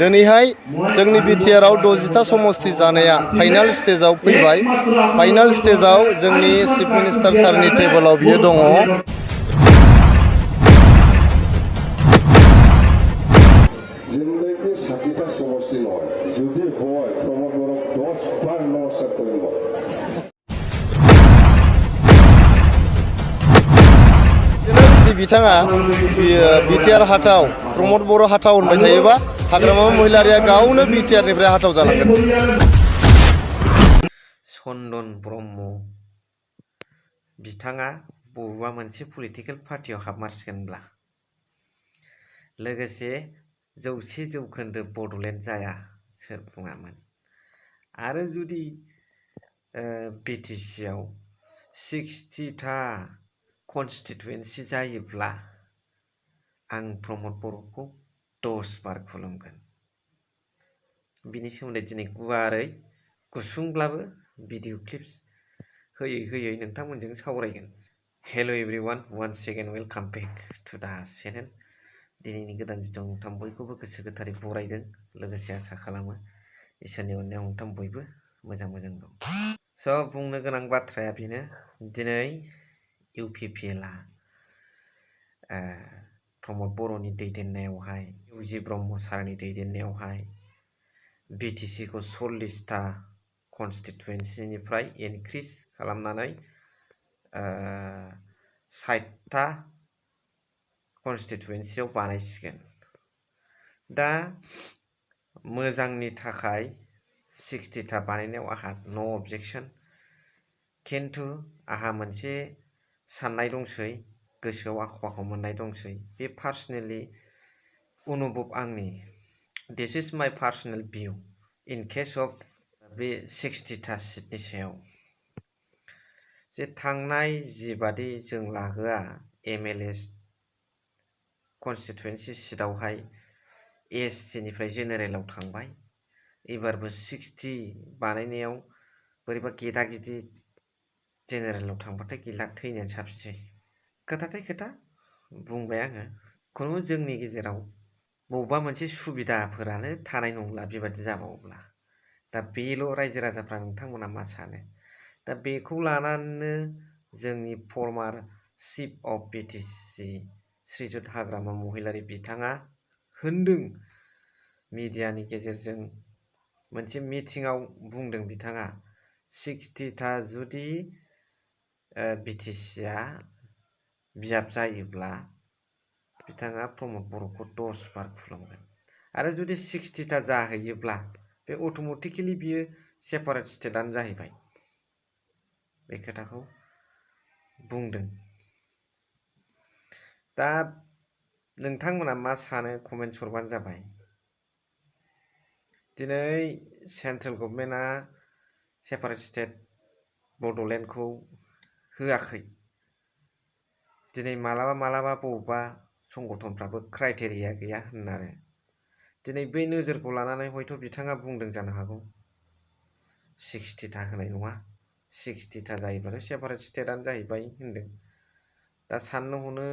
दिनैहाय जोंनि बिटिआरआव 60टा समस्ति जानाया फाइनाल स्टेजाव फैबाय। फाइनाल स्टेजाव जोंनि चिफ मिनिस्टार सारनि टेबोलाव बियो दङ। जोंनिबो 60टा समस्ति नय जुदि হয় प्रमोद बरक 10 बार नमस्कार करिब। जुदि बिथाङा बिटिआर हाथाव प्रमोद बर' हाथाव होनबाय थायोबा हाग्रामा महिलारिया गावनो बिटिआरनिफ्राय हाथाव जालांगोन। चन्दन ब्रह्म बिथाङा बबेबा मोनसे पलिटिकेल पार्टियाव हाबमारसिगोनब्ला लोगोसे 100% बड'लेण्ड जाया सोर बुङामोन। आरो जुदि बिटिसिआव 60टा कन्स्टिटुएन्सि जायोब्ला आं प्रमोद बर'खौ 10 बार खुलुमगोन। बिनि सोमोन्दै दिनै गुवारै गुसुंब्लाबो भिडिअ क्लिप्स होयै नोंथांमोनजों सावरायगोन। Hello' everyone, once second welcome back to the channel. दिनैनि गोदान भिडिअ नोंथां बयखौबो गोसो गोथारै बरायदों। लोगोसे आसा खालामो इसोरनि अननायाव नोंथां बयबो मोजां दं। स' बुंनो गोनां बाथ्राया बेनो, दिनै इउपिपिएलआ प्रमोद बर'नि दैदेननायावहाय, इउजि ब्रह्म सारनि दैदेननायावहाय बिटिसिखौ 40टा कन्स्टिटुएन्सिनिफ्राय इनक्रिज खालामनानै 60टा कन्स्टिटुएन्सियाव बानायसिगोन। दा मोजांनि थाखाय 60टा बानायनायाव आंहा नो अबजेक्शन, खिन्थु आंहा मोनसे साननाय दंसै, गोसोआव आख' मोननाय दंसै। बे पार्सनेलि अनुभब आंनि, दिस इज माय personal view in case of बे 60टा सिटनि सायाव। जे थांनाय जिबादि जों लागोआ एमएलए कन्स्टिटुएन्सि सिटआवहाय एससिनिफ्राय जेनेरेलाव थांबाय, एबारबो 60 बानायनायाव बोरैबा गेदा गिदि जेनेरेलाव थांबाथाय गैला, थैनायानो साबसिनसै। खोथाथाय खोथा बुंबाय आङो, खुनु जोंनि गेजेराव बबेबा मोनसे सुबिदाफोरानो थानाय नंला बेबादि जाबावोब्ला। दा बेल' रायजो राजाफ्रा नोंथांमोना मा सानो? दा बेखौ लानानैनो जोंनि फर्मार चिफ अफ बिटिसि श्रीजुत हाग्रामा महिलारी बिथाङा होनदों, मिडियानि गेजेरजों मोनसे मिटिङाव बुंदों बिथाङा, 60टा जुदि बिटिसिआ बियाब जायोब्ला बिथाङा प्रमोद बर'खौ 10 बार खुलुमगोन। आरो जुदि 60टा जाहैयोब्ला बे अट'मेटिकेलि बियो सेपारेट स्टेटआनो जाहैबाय। बे खोथाखौ बुंदों। दा नोंथांमोना मा सानो कमेन्ट हरबानो जाबाय। दिनै सेन्ट्रेल गभर्नमेन्टआ सेपारेट स्टेट बड'लेण्डखौ होआखै। दिनै मालाबा बबेबा संगठनफ्राबो क्राइटेरिया गैया होननानै दिनै बै नोजोरखौ लानानै हयथ' बिथाङा बुंदों जानो हागौ 60टा होनाय नङा, 60टा जायोब्लाथ' सेपारेट स्टेटआनो जाहैबाय होनदों। दा साननो हनो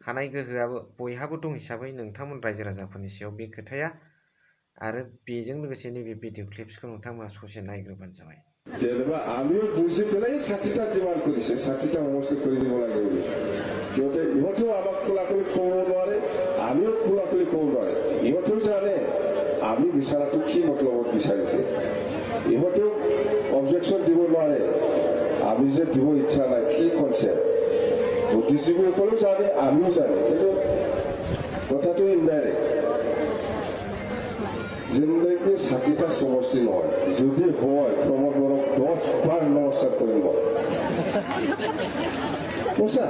हानाय गोहोआबो बयहाबो दं हिसाबै नोंथांमोन रायजो राजाफोरनि सायाव बे खोथाया। आरो बेजों लोगोसे नैबे भिडिअ क्लिप्सखौ नोंथांमोना ससे नायग्रोबानो जाबाय। जेनेबा आमिও বুঝি পেলাই 60টা ডিমান্ড কৰিছে, 60টা সমষ্টি কৰি দিব লাগে বুলি। কিয়তে ইহঁতেও আমাক খোলাখুলি ক'ব নোৱাৰে, আমিও খোলাখুলি ক'ব নোৱাৰে। ইহঁতেও জানে আমি বিচাৰাটো কি মতলবত বিচাৰিছে। ইহঁতেও অবজেকশ্যন দিব নোৱাৰে, আমি যে দিব ইচ্ছা নাই কি কনচেপ্ট। বুদ্ধিজীৱীসকলেও জানে, আমিও জানে, কিন্তু কথাটো ইনডাইৰেক্ট। जोंनिबो 60टा समस्ति नय जुदि হয় प्रमोद बरक 10 बार नमस्कार करिब। बोसा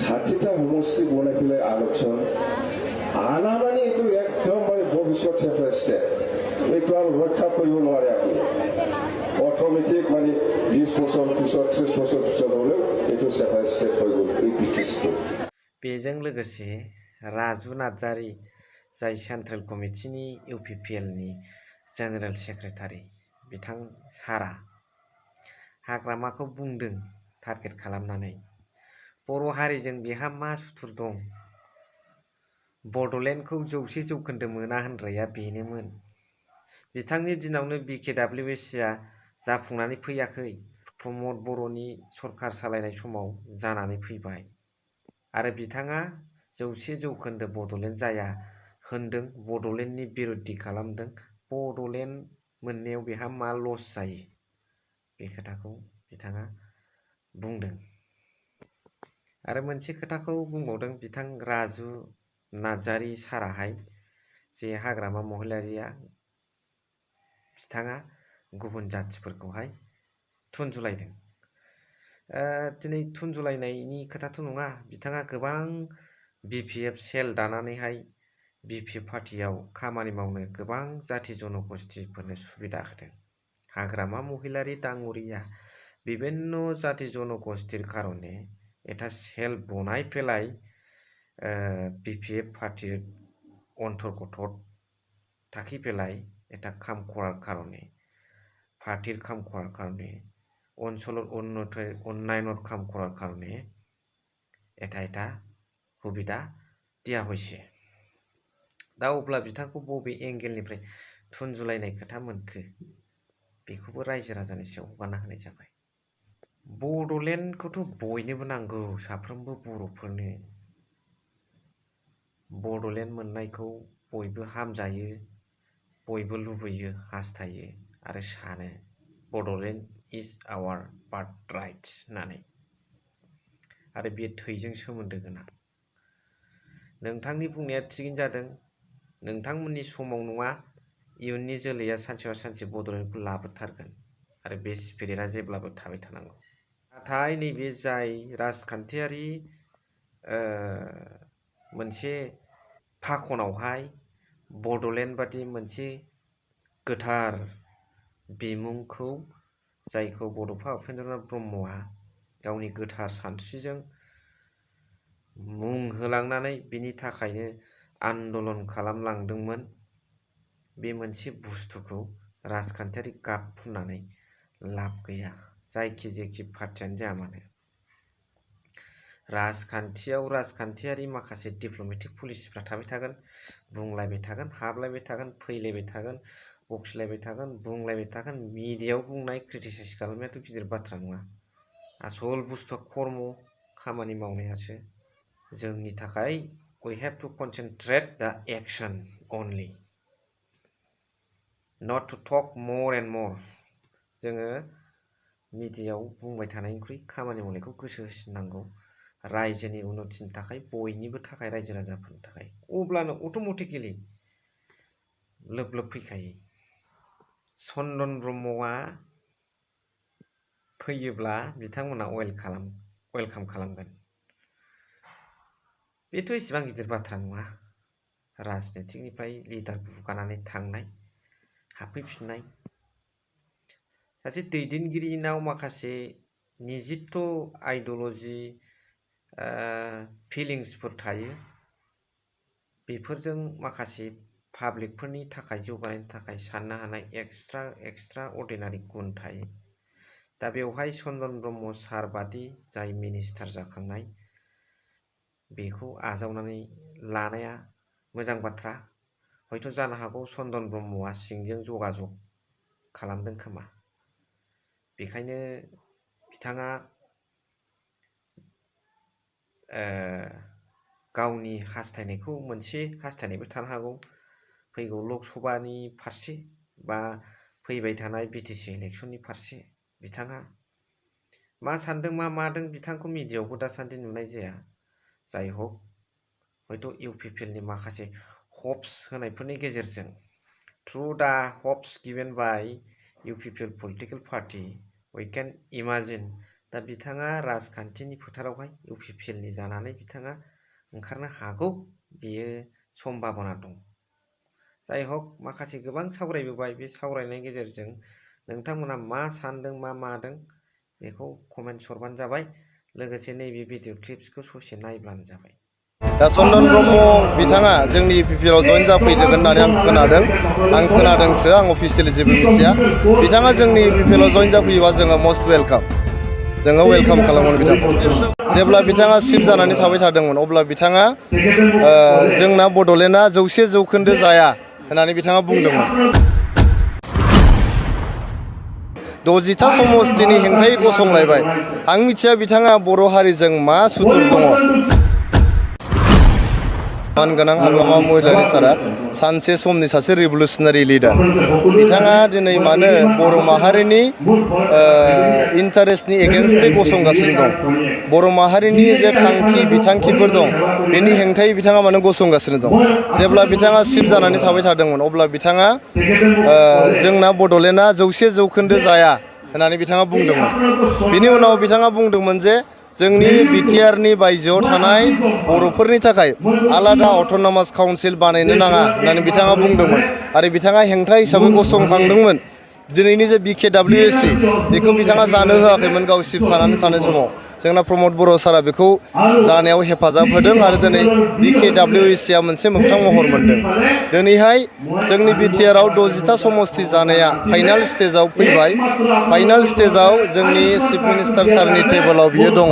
60टा समस्ति बनाय पेलाय आलोचन आना माने एतु एकदम माने भविष्यत सेपारेट स्टेट एतु आरो रक्षा करिब नोवारे आकु अटोमेटिक माने 20 বছর পিছত 30 বছর পিছত হলে एतु सेपारेट स्टेट হইব এই बिटिसि। बेजों लोगोसे राजु नार्जारी जाय सेन्ट्रेल कमिटिनि इउपिपिएलनि जेनेरेल सेक्रेटारि बिथां सारा हाग्रामाखौ बुंदों टारगेट खालामनानै, बर' हारिजों बेहा मा सुथुर दं, बड'लेण्डखौ 100% मोना होनग्राया बेनोमोन। बिथांनि दिनावनो BKWSआ जाफुंनानै फैयाखै, प्रमद बर'नि सरखार सालायनाय समाव जानानै फैबाय। आरो बिथाङा 100% बड'लेण्ड जाया होनदों, बड'लेण्डनि बिरुद्धि खालामदों। बड'लेण्ड मोननायाव बेहा मा लस जायो, बे खोथाखौ बिथाङा बुंदों। आरो मोनसे खोथाखौ बुंबावदों बिथां राजु नार्जारि साराहाय, जे हाग्रामा महिलारिआ बिथाङा गुबुन जाथिफोरखौहाय थुनजुलायदों। दिनै थुनजुलायनायनि खोथाथ' नङा, बिथाङा गोबां BPF सेल दानानैहाय BPF पार्टियाव खामानि मावनो गोबां जाति जनगोष्ठीफोरनो सुबिदा होदों। हाग्रामा महिलारी डांगरिया विभिन्न जाति जनगोष्ठीर कारणे এটা সেল বনাই পেলাই BPF পার্টির অন্তর্গত থাকি পেলাই এটা কাম করার কারণে, পার্টির কাম করার কারণে, অঞ্চলের উন্নয়নের কাম করার কারণে এটা সুবিधा দিয়া হয়েছে। दा अब्ला बिथांखौ बबे एंगेलनिफ्राय थुनजुलायनाय खोथा मोनखो, बेखौबो रायजो राजानि सायाव हगारना होनाय जाबाय। बड'लेण्डखौथ' बयनोबो नांगौ, साफ्रोमबो बर'फोरनो। बड'लेण्ड मोननायखौ बयबो हामजायो, बयबो लुबैयो, हास्थायो आरो सानो बड'लेण्ड इज आवार बार्थ राइट होननानै। आरो बेयो थैजों सोमोन्दो गोनां। नोंथांनि बुंनाया थिगैनो जादों। नोंथांमोननि समाव नङा, इयुननि जोलैया सानसेबा सानसे बड'लेण्डखौ लाबोथारगोन आरो बे स्पिरिटआ जेब्लाबो थाबाय थानांगौ। नाथाय नैबे जाय राजखान्थियारि मोनसे फाखनावहाय बड'लेण्ड बादि मोनसे गोथार बिमुंखौ, जायखौ बड'फा उपेन्द्रनाथ ब्रह्मआ गावनि गोथार सानस्रिजों मुं होलांनानै बिनि थाखायनो आन्दलन खालामलांदोंमोन, बे मोनसे बुस्थुखौ राजखान्थियारि गाब फुननानै लाब गैया, जायखि पार्टियानो जाया मानो। राजखान्थियाव राजखान्थियारि माखासे डिप्ल'मेटिक पलिसिफ्रा थाबाय थागोन, बुंलायबाय थागोन, हाबलायबाय थागोन, फैलायबाय थागोन, बखिलायबाय थागोन, बुंलायबाय थागोन। मिडियायाव बुंनाय, क्रिटिसाइज खालामनायाथ' गिदिर बाथ्रा नङा। आसल बुस्थुआ कर्म, खामानि मावनायासो। जोंनि थाखाय we have to concentrate the action only, not to talk more and more. जोङो मिडियायाव बुंबाय थानायनिख्रुइ खामानि मावनायखौ गोसो होसिननांगौ, रायजोनि उन्नतिनि थाखाय, बयनिबो थाखाय, रायजो राजाफोरनि थाखाय। अब्लानो अट'मेटिकेलि लोब लोब फैखायो। चन्दन ब्रह्मआ फैयोब्ला बिथांमोना वेलकाम खालामगोन। बेथ' इसेबां गिदिर बाथ्रा नङा। राजनितिकनिफ्राय लिडार गुगानानै थांनाय, हाबफैफिननाय। सासे दैदेनगिरिनाव माखासे निजित्थ आइडिय'लजि, फिलिंसफोर थायो। बेफोरजों माखासे पाब्लिकफोरनि थाखाय जौगानायनि थाखाय साननो हानाय एक्सट्रा अर्डिनारि गुन थायो। दा बेवहाय चन्दन ब्रह्म सार बादि जाय मिनिस्टार जाखांनाय, बेखौ आजावनानै लानाया मोजां बाथ्रा। हयथ' जानो हागौ चन्दन ब्रह्मआ सिंजों जगाजग खालामदों खोमा। बेखायनो बिथाङा गावनि हास्थायनायखौ, मोनसे हास्थायनायबो थानो हागौ, फैगौ लकसभानि फारसे बा फैबाय थानाय BTC इलेक्सननि फारसे बिथाङा मा सानदों, मा मादों, बिथांखौ मिडियायावबो दासान्दि नुनाय जाया। जाय हक, हयथ' UPPLनि माखासे हप्स होनायफोरनि गेजेरजों, through the hopes given by UPPL political party, we can imagine the बिथाङा राजखान्थिनि फोथारावहाय UPPLनि जानानै बिथाङा ओंखारनो हागौ, बेयो सम्भाबना दं। जाय हक, माखासे गोबां सावरायबोबाय, बे सावरायनायनि गेजेरजों नोंथांमोना मा सानदों, मा मादों, बेखौ कमेन्ट हरबानो जाबाय। लोगोसे नैबे भिडिअ क्लिप्सखौ ससे नायब्लानो जाबाय। दा चन्दन ब्रह्म बिथाङा जोंनि UPPLआव जइन जाफैदों होननानै आं खोनादोंसो, आं अफिसियेलि जेबो मिथिया। बिथाङा जोंनि UPPLआव जइन जाफैयोबा जोङो मस्ट वेलकाम, जोङो वेलकाम खालामगोन बिथांखौ। जेब्ला बिथाङा चिफ जानानै थाबाय थादोंमोन अब्ला बिथाङा जोंना बड'लेण्डआ 100% जाया होननानै बिथाङा बुंदोंमोन। 60था समस्तिनि हेंथायै गसंलायबाय। आं मिथिया बिथाङा बर' हारिजों मा सुथुर दङ। मानगोनां हाग्रामा महिलारि सारा सानसे समनि सासे रिभलुसनारि लिडार। बिथाङा दिनै मानो बर' माहारिनि इन्टारेस्टनि एगेन्स्टै गसंगासिनो दं। बर' माहारिनि जे थांखि बिथांखिफोर दं बेनि हेंथायै बिथाङा मानो गसंगासिनो दं। जेब्ला बिथाङा चिफ जानानै थाबाय थादोंमोन अब्ला बिथाङा जोंना बड'लेण्डआ 100% जाया होननानै बिथाङा बुंदोंमोन। बिनि उनाव बिथाङा बुंदोंमोन जे जोंनि बिटिआरनि बायजोआव थानाय बर'फोरनि थाखाय आलादा अट'नमास काउन्सिल बानायनो नाङा होननानै बिथाङा बुंदोंमोन आरो बिथाङा हेंथा हिसाबै गसंखांदोंमोन। दिनैनि जे BKWSC बेखौ बिथाङा जानो होआखैमोन गाव चिफ थानानै थानाय समाव। जोंना प्रमद बर' सारा बेखौ जानायाव हेफाजाब होदों आरो दिनै BKWSC आ मोनसे मोगथां महर मोनदों। दिनैहाय जोंनि बिटिआरआव 60था समस्ति जानाया फाइनाल स्टेजाव फैबाय। फाइनाल स्टेजाव जोंनि चिफ मिनिस्टार सारनि टेबोलाव बियो दङ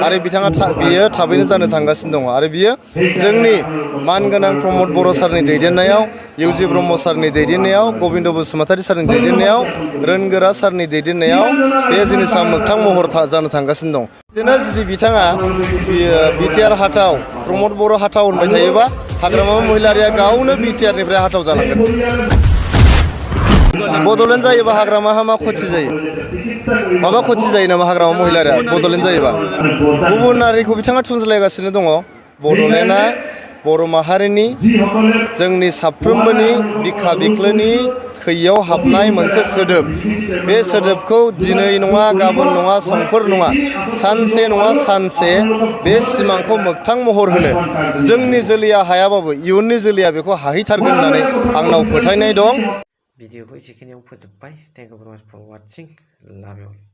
आरो बिथाङा बियो थाबैनो जानो थांगासिनो दङ आरो बियो जोंनि मानगोनां प्रमद बर' सारनि दैदेननायाव, इउजि ब्रह्म सारनि दैदेननायाव, गबिन्द बसुमतारी सारनि दैदेननायाव, रोनगोरा सारनि दैदेननायाव बे जिनिसा मोगथां महर जानो थांगासिनो दं। बिदिनो जुदि बिथाङा बिटिआर हाथाव प्रमद बर' हाथाव होनबाय थायोबा हाग्रामा महिलारिआ गावनो बिटिआरनिफ्राय हाथाव जालांगोन। बड'लेण्ड जायोबा हाग्रामाहा मा खथि जायो? माबा खथि जायो नामा हाग्रामा महिलारिआ बड'लेण्ड जायोबा? गुबुन हारिखौ बिथाङा थुनज्लायगासिनो दङ। बड'लेण्डआ बर' माहारिनि जोंनि साफ्रोमबोनि बिखा बिख्लोनि थैयाव हाबनाय मोनसे सोदोब। बे सोदोबखौ दिनै नङा गाबोन नङा समफोर नङा सानसे नङा सानसे बे सिमांखौ मोगथां महर होनो जोंनि जोलैया हायाबाबो इयुननि जोलैया बेखौ हाहैथारगोन होननानै आंनाव फोथायनाय दं। भिडिअखौ एसेखिनियाव फोजोबबाय। थेंक इउ भेरि माच फर वाचिं। लाभ इउ।